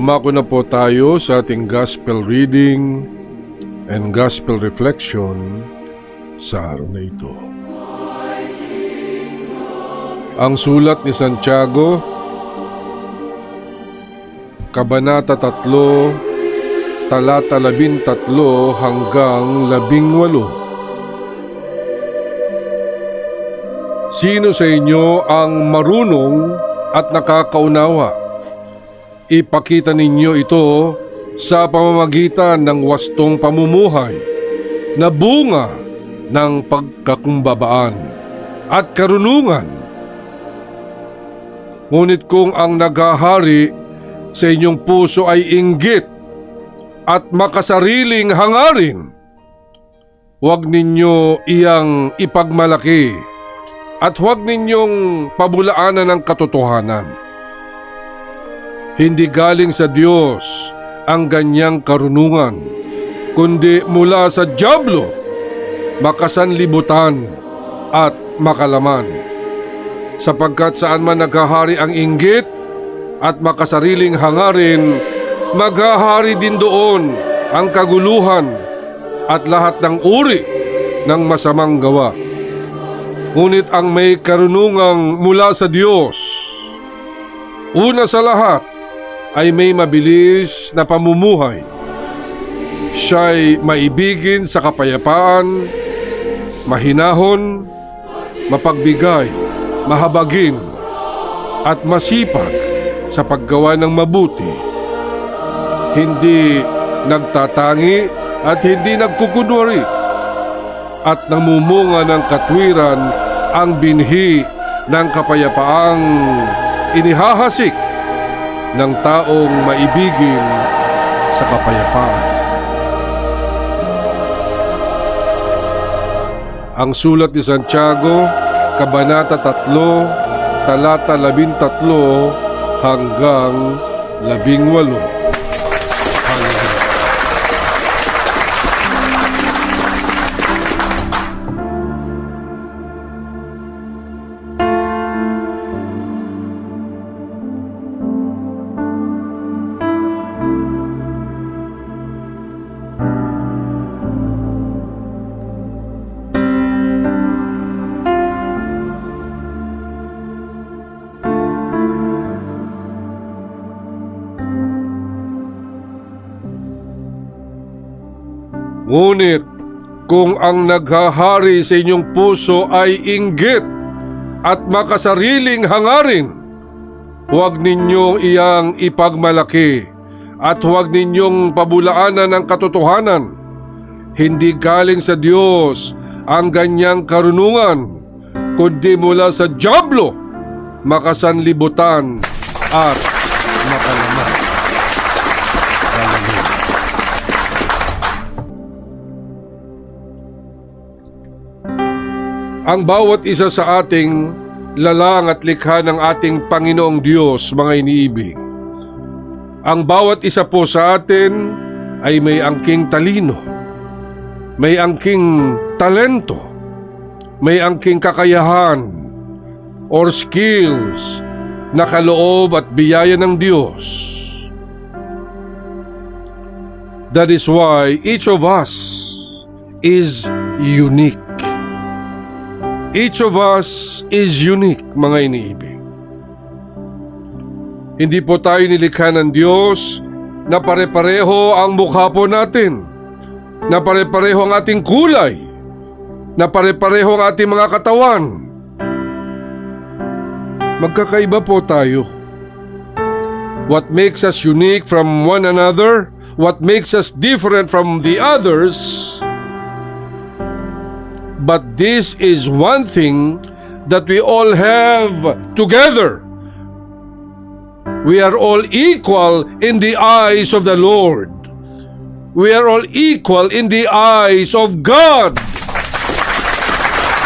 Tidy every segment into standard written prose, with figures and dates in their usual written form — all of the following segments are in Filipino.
dumako na po tayo sa ating Gospel reading and Gospel reflection sa araw na ito. Ang sulat ni Santiago, Kabanata 3, talata 13 hanggang 18. Sino sa inyo ang marunong at nakakaunawa? Ipakita ninyo ito sa pamamagitan ng wastong pamumuhay na bunga ng pagkakumbabaan at karunungan. Ngunit kung ang naghahari sa inyong puso ay inggit at makasariling hangarin, huwag ninyo iyang ipagmalaki at huwag ninyong pabulaanan ng katotohanan. Hindi galing sa Diyos ang ganyang karunungan, kundi mula sa dyablo, makasanlibutan at makalaman. Sapagkat saan man naghahari ang inggit at makasariling hangarin, maghahari din doon ang kaguluhan at lahat ng uri ng masamang gawa. Ngunit ang may karunungang mula sa Diyos, una sa lahat, ay may mabilis na pamumuhay. Siya'y maibigin sa kapayapaan, mahinahon, mapagbigay, mahabagin, at masipag sa paggawa ng mabuti. Hindi nagtatangi at hindi nagkukunwari, at namumunga ng katwiran ang binhi ng kapayapaang inihahasik ng taong maibigin sa kapayapaan. Ang sulat ni Santiago, Kabanata 3, talata 13 hanggang 18. Ngunit kung ang naghahari sa inyong puso ay inggit at makasariling hangarin, huwag ninyong iyang ipagmalaki at huwag ninyong pabulaanan ng katotohanan. Hindi galing sa Diyos ang ganyang karunungan, kundi mula sa dyablo, makasanlibutan at makalaman. Ang bawat isa sa ating lalang at likha ng ating Panginoong Diyos, mga iniibig. Ang bawat isa po sa atin ay may angking talino, may angking talento, may angking kakayahan or skills na kaloob at biyaya ng Diyos. That is why each of us is unique. Each of us is unique, mga iniibig. Hindi po tayo nilikha ng Diyos na pare-pareho ang mukha po natin, na pare-pareho ang ating kulay, na pare-pareho ang ating mga katawan. Magkakaiba po tayo. What makes us unique from one another, what makes us different from the others, but this is one thing that we all have together. We are all equal in the eyes of the Lord. We are all equal in the eyes of God.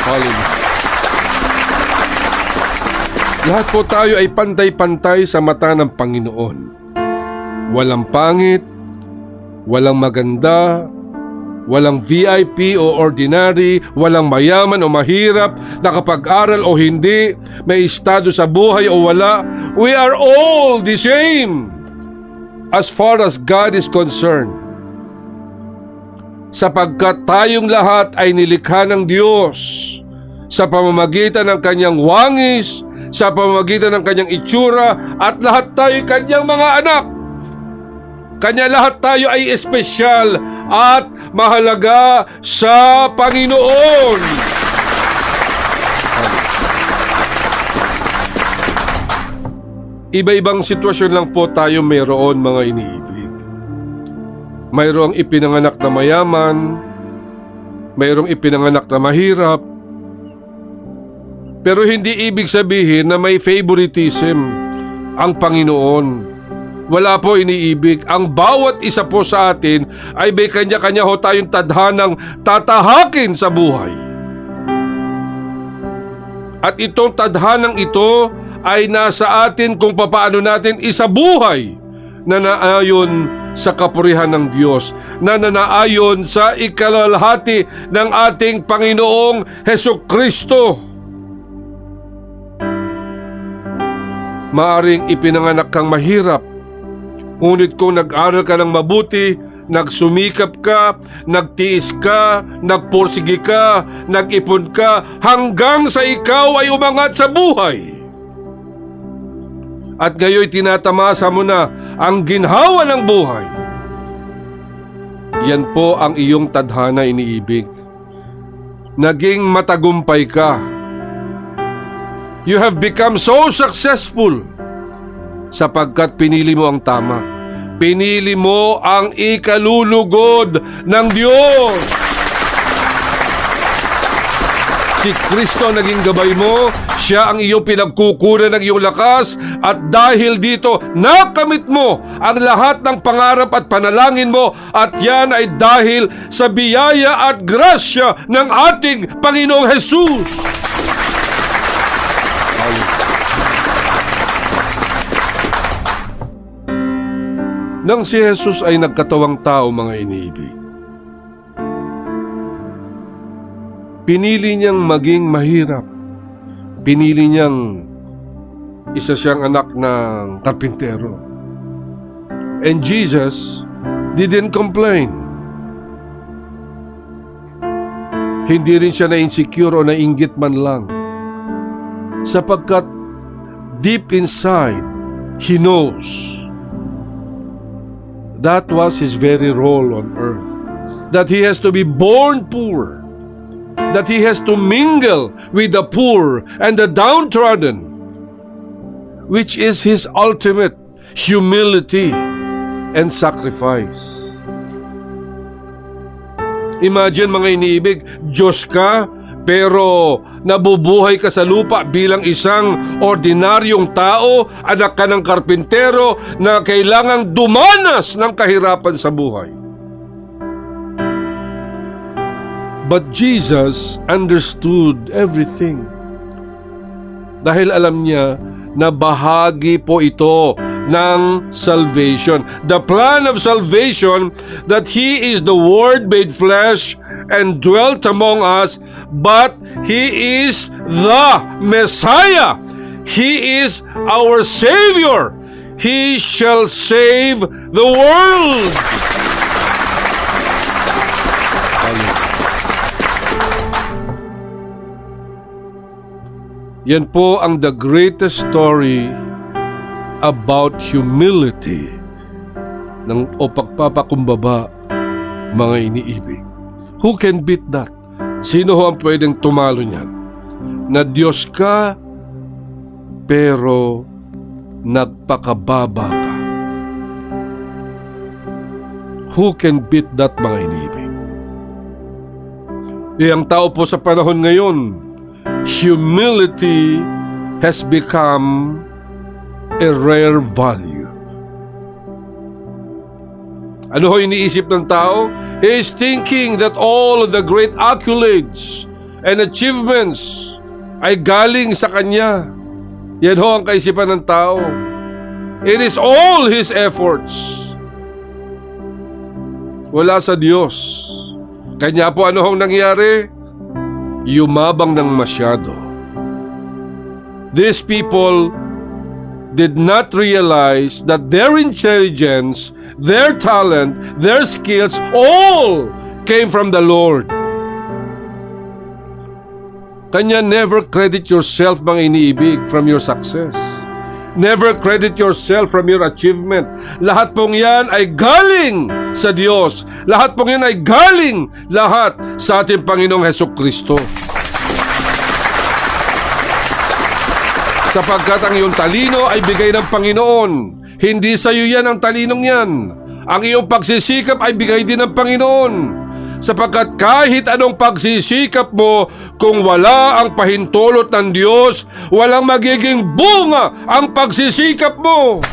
Hallelujah. Lahat po tayo ay pantay-pantay sa mata ng Panginoon. Walang pangit, walang maganda, walang VIP o ordinary, walang mayaman o mahirap, nakapag-aral o hindi, may estado sa buhay o wala. We are all the same. as far as God is concerned. Sapagkat tayong lahat ay nilikha ng Diyos sa pamamagitan ng kanyang wangis, sa pamamagitan ng kanyang itsura, at lahat tayo kanyang mga anak. Kanya lahat tayo ay espesyal at mahalaga sa Panginoon. Iba-ibang sitwasyon lang po tayo mayroon, mga iniibig. Mayroong ipinanganak na mayaman, mayroong ipinanganak na mahirap, pero hindi ibig sabihin na may favoritism ang Panginoon. Wala po iniibig. Ang bawat isa po sa atin ay may kanya-kanya ho tayong tadhanang tatahakin sa buhay. At itong tadhanang ito ay nasa atin kung papaano natin isabuhay na naayon sa kapurihan ng Diyos, na nanaayon sa ikalalahati ng ating Panginoong Hesukristo. Maaring ipinanganak kang mahirap, ngunit kung nag-aral ka ng mabuti, nagsumikap ka, nagtiis ka, nagpursige ka, nag-ipon ka, hanggang sa ikaw ay umangat sa buhay. At ngayon tinatamasa mo na ang ginhawa ng buhay. Yan po ang iyong tadhana, iniibig. Naging matagumpay ka. You have become so successful sapagkat pinili mo ang tama. Pinili mo ang ikalulugod ng Diyos. Si Kristo naging gabay mo, siya ang iyong pinagkukunan ng iyong lakas, at dahil dito, nakamit mo ang lahat ng pangarap at panalangin mo, at yan ay dahil sa biyaya at grasya ng ating Panginoong Jesus. Nang si Jesus ay nagkatawang tao, mga iniibig, pinili niyang maging mahirap. Pinili niyang isa siyang anak ng karpintero. And Jesus didn't complain. Hindi rin siya na-insecure o nainggit man lang. Sapagkat deep inside, he knows that was his very role on earth. That he has to be born poor. That he has to mingle with the poor and the downtrodden, which is his ultimate humility and sacrifice. Imagine, mga iniibig, Diyos ka, pero nabubuhay ka sa lupa bilang isang ordinaryong tao, anak ka ng karpintero na kailangang dumanas ng kahirapan sa buhay. But Jesus understood everything. Dahil alam niya na bahagi po ito ng salvation. The plan of salvation, that He is the Word made flesh and dwelt among us, but He is the Messiah. He is our Savior. He shall save the world. Yan po ang the greatest story about humility o pagpapakumbaba, mga iniibig. Who can beat that? Sino ho ang pwedeng tumalo niyan? Na Diyos ka, pero nagpakababa ka. Who can beat that, mga iniibig? Ang tao po sa panahon ngayon, humility has become a rare value. Ano ho iniisip ng tao? He is thinking that all of the great accolades and achievements ay galing sa kanya. Yan ho ang kaisipan ng tao. It is all his efforts. Wala sa Diyos. Kanya po ano hong nangyari? Yumabang ng masyado. These people did not realize that their intelligence, their talent, their skills, all came from the Lord. Kanya never credit yourself, mga iniibig, from your success. Never credit yourself from your achievement. Lahat pong yan ay galing sa Diyos. Lahat pong yan ay galing lahat sa ating Panginoong Hesukristo. Sapagkat ang iyong talino ay bigay ng Panginoon. Hindi sa iyo yan ang talinong yan. Ang iyong pagsisikap ay bigay din ng Panginoon. Sapagkat kahit anong pagsisikap mo, kung wala ang pahintulot ng Diyos, walang magiging bunga ang pagsisikap mo.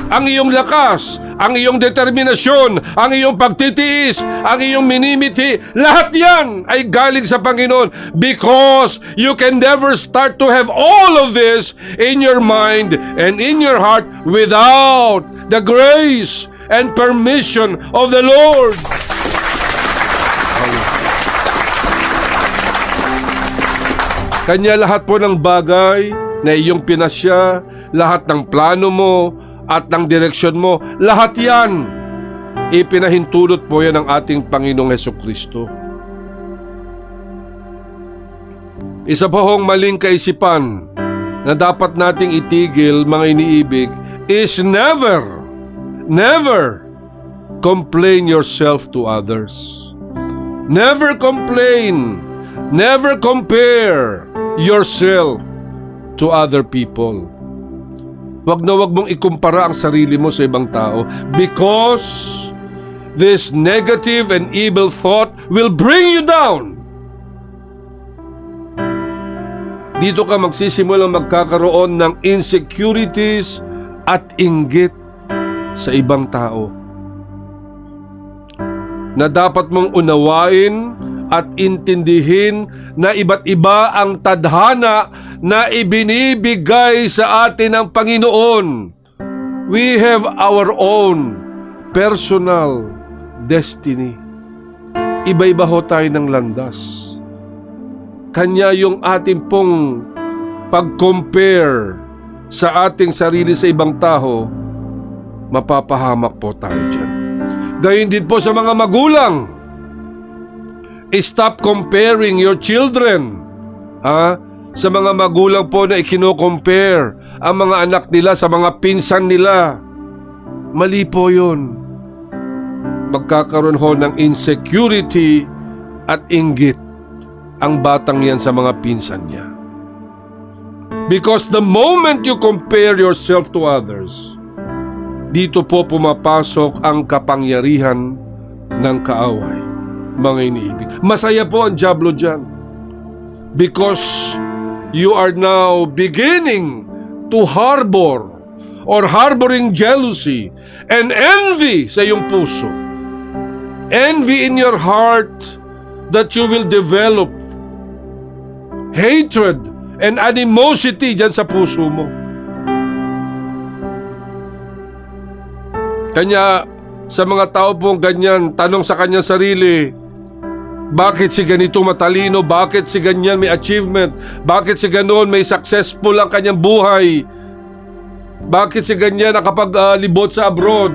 Ang iyong lakas, ang iyong determinasyon, ang iyong pagtitiis, ang iyong minimiti, lahat yan ay galing sa Panginoon, because you can never start to have all of this in your mind and in your heart without the grace and permission of the Lord. Kanya lahat po ng bagay na iyong pinasya, lahat ng plano mo, at ng direksyon mo, lahat yan, ipinahintulot po yan ng ating Panginoong Hesukristo. Isa pa hong maling kaisipan na dapat nating itigil, mga iniibig, is never complain yourself to others. Never complain, never compare yourself to other people. Wag na wag mong ikumpara ang sarili mo sa ibang tao, because this negative and evil thought will bring you down. Dito ka magsisimulang magkakaroon ng insecurities at inggit sa ibang tao, na dapat mong unawain at intindihin na iba't iba ang tadhana na ibinibigay sa atin ng Panginoon. We have our own personal destiny. Iba-iba ho tayo ng landas. Kanya yung ating pong pag-compare sa ating sarili sa ibang tao, mapapahamak po tayo dyan. Gayun din po sa mga magulang. Stop comparing your children. Sa mga magulang po na ikino-compare ang mga anak nila sa mga pinsan nila. Mali po yun. Magkakaroon ho ng insecurity at inggit ang batang yan sa mga pinsan niya. Because the moment you compare yourself to others, dito po pumapasok ang kapangyarihan ng kaaway, mga iniibig. Masaya po ang dyablo dyan, because you are now beginning to harbor or harboring jealousy and envy sa iyong puso. Envy in your heart, that you will develop hatred and animosity dyan sa puso mo. Kanya sa mga tao pong ganyan, tanong sa kanyang sarili, bakit si ganito matalino? Bakit si ganyan may achievement? Bakit si ganon may successful ang kanyang buhay? Bakit si ganyan nakapaglibot sa abroad?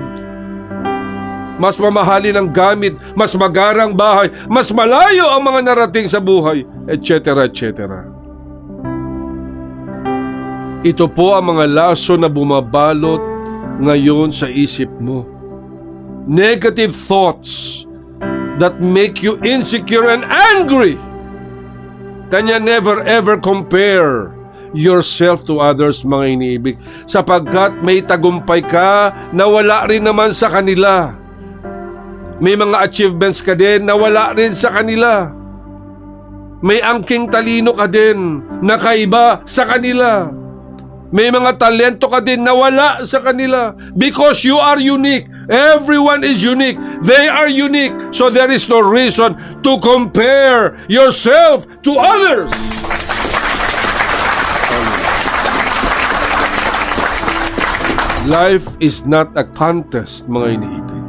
Mas mamahalin ang gamit, mas magarang bahay, mas malayo ang mga narating sa buhay, etc. etc. Ito po ang mga laso na bumabalot ngayon sa isip mo. Negative thoughts that make you insecure and angry. Kanya never ever compare yourself to others, mga iniibig, sapagkat may tagumpay ka na wala rin naman sa kanila. May mga achievements ka din na wala rin sa kanila. May angking talino ka din na kaiba sa kanila. May mga talento ka din na wala sa kanila, because you are unique. Everyone is unique. They are unique. So there is no reason to compare yourself to others. Life is not a contest, mga iniibig.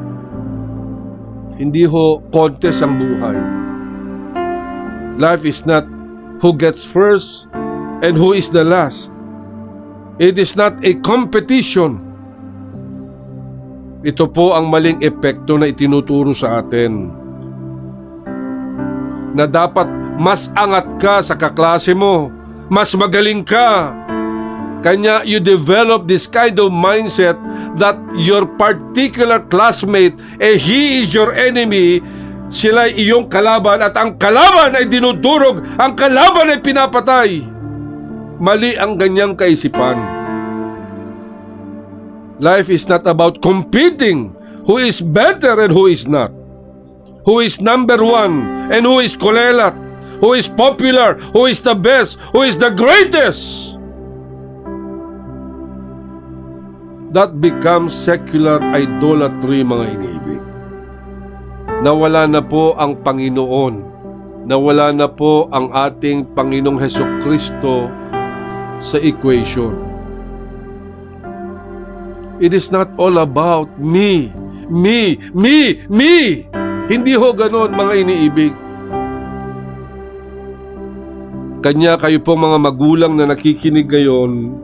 Hindi ho contest ang buhay. Life is not who gets first and who is the last. It is not a competition. Ito po ang maling epekto na itinuturo sa atin. Na dapat mas angat ka sa kaklase mo, mas magaling ka. Kanya you develop this kind of mindset that your particular classmate, he is your enemy, sila ay iyong kalaban at ang kalaban ay dinudurog, ang kalaban ay pinapatay. Mali ang ganyang kaisipan. Life is not about competing who is better and who is not. Who is number one and who is kulelat. Who is popular, who is the best, who is the greatest. That becomes secular idolatry, mga iniibig. Nawala na po ang Panginoon. Nawala na po ang ating Panginoong Hesukristo sa equation. It is not all about me. Hindi ho ganon, mga iniibig. Kanya kayo po mga magulang na nakikinig ngayon,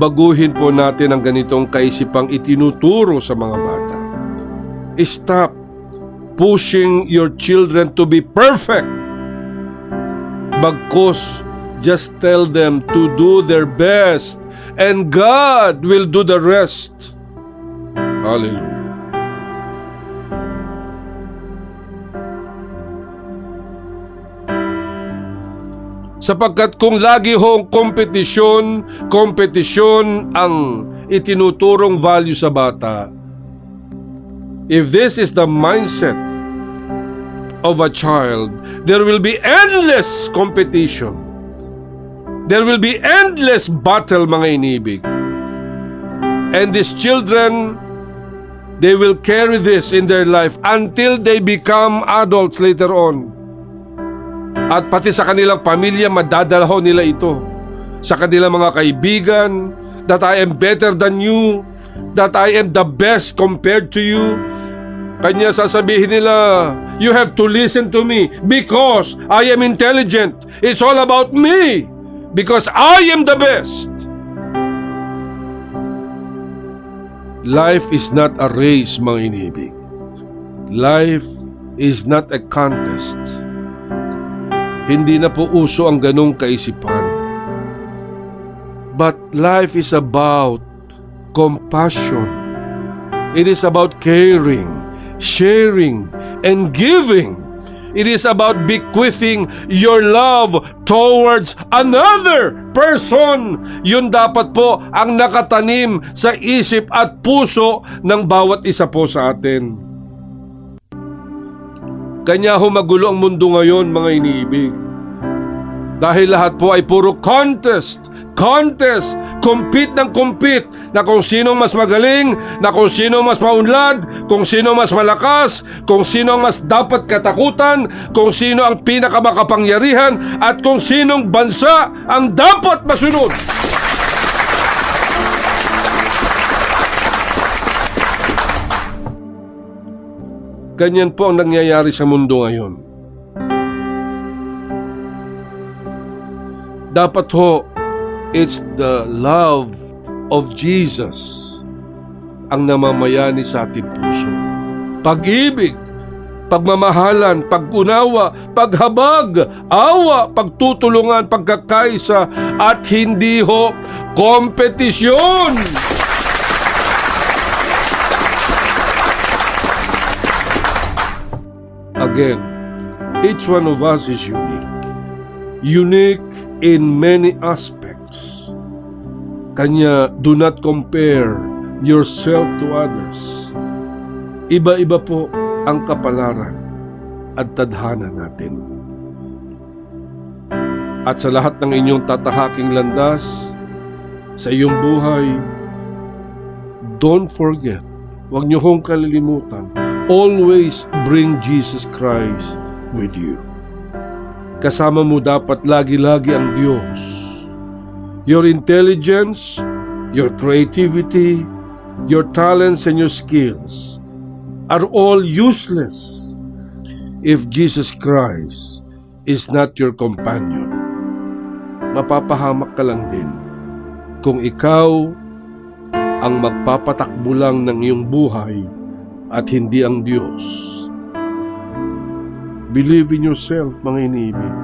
baguhin po natin ang ganitong kaisipang itinuturo sa mga bata. Stop pushing your children to be perfect. Bagkus, just tell them to do their best and God will do the rest. Hallelujah. Sapagkat kung lagi hong kompetisyon ang itinuturong value sa bata, if this is the mindset of a child, there will be endless competition. There will be endless battle, mga inibig. And these children, they will carry this in their life until they become adults later on. At pati sa kanilang pamilya, madadalaho nila ito. Sa kanilang mga kaibigan, that I am better than you, that I am the best compared to you. Kanya sasabihin nila, you have to listen to me because I am intelligent. It's all about me because I am the best. Life is not a race, mga inibig. Life is not a contest. Hindi na po uso ang ganong kaisipan. But life is about compassion. It is about caring, sharing, and giving. It is about bequeathing your love towards another person. Yun dapat po ang nakatanim sa isip at puso ng bawat isa po sa atin. Kanya magulo ang mundo ngayon, mga iniibig. Dahil lahat po ay puro contest, compete ng compete, na kung sino mas magaling, na kung sino mas maunlad, kung sino mas malakas, kung sino mas dapat katakutan, kung sino ang pinakamakapangyarihan, at kung sinong bansa ang dapat masunod. Ganyan po ang nangyayari sa mundo ngayon. Dapat ho, it's the love of Jesus ang namamayani sa ating puso. Pag-ibig, pagmamahalan, pag-unawa, paghabag, awa, pagtutulungan, pagkakaisa, at hindi ho kompetisyon. Again, each one of us is unique. Unique in many aspects. Kanya, do not compare yourself to others. Iba-iba po ang kapalaran at tadhana natin. At sa lahat ng inyong tatahaking landas sa iyong buhay, don't forget, huwag niyo hong kalilimutan, always bring Jesus Christ with you. Kasama mo dapat lagi-lagi ang Diyos. Your intelligence, your creativity, your talents, and your skills are all useless if Jesus Christ is not your companion. Mapapahamak ka lang din kung ikaw ang magpapatakbo lang ng iyong buhay at hindi ang Diyos. Believe in yourself, mga iniibig.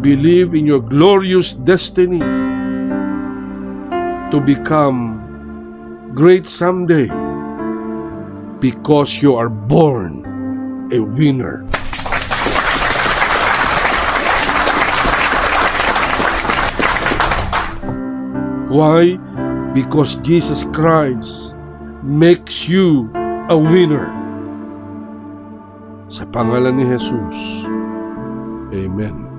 Believe in your glorious destiny to become great someday because you are born a winner. Why? Because Jesus Christ makes you a winner. Sa pangalan ni Jesus. Amen.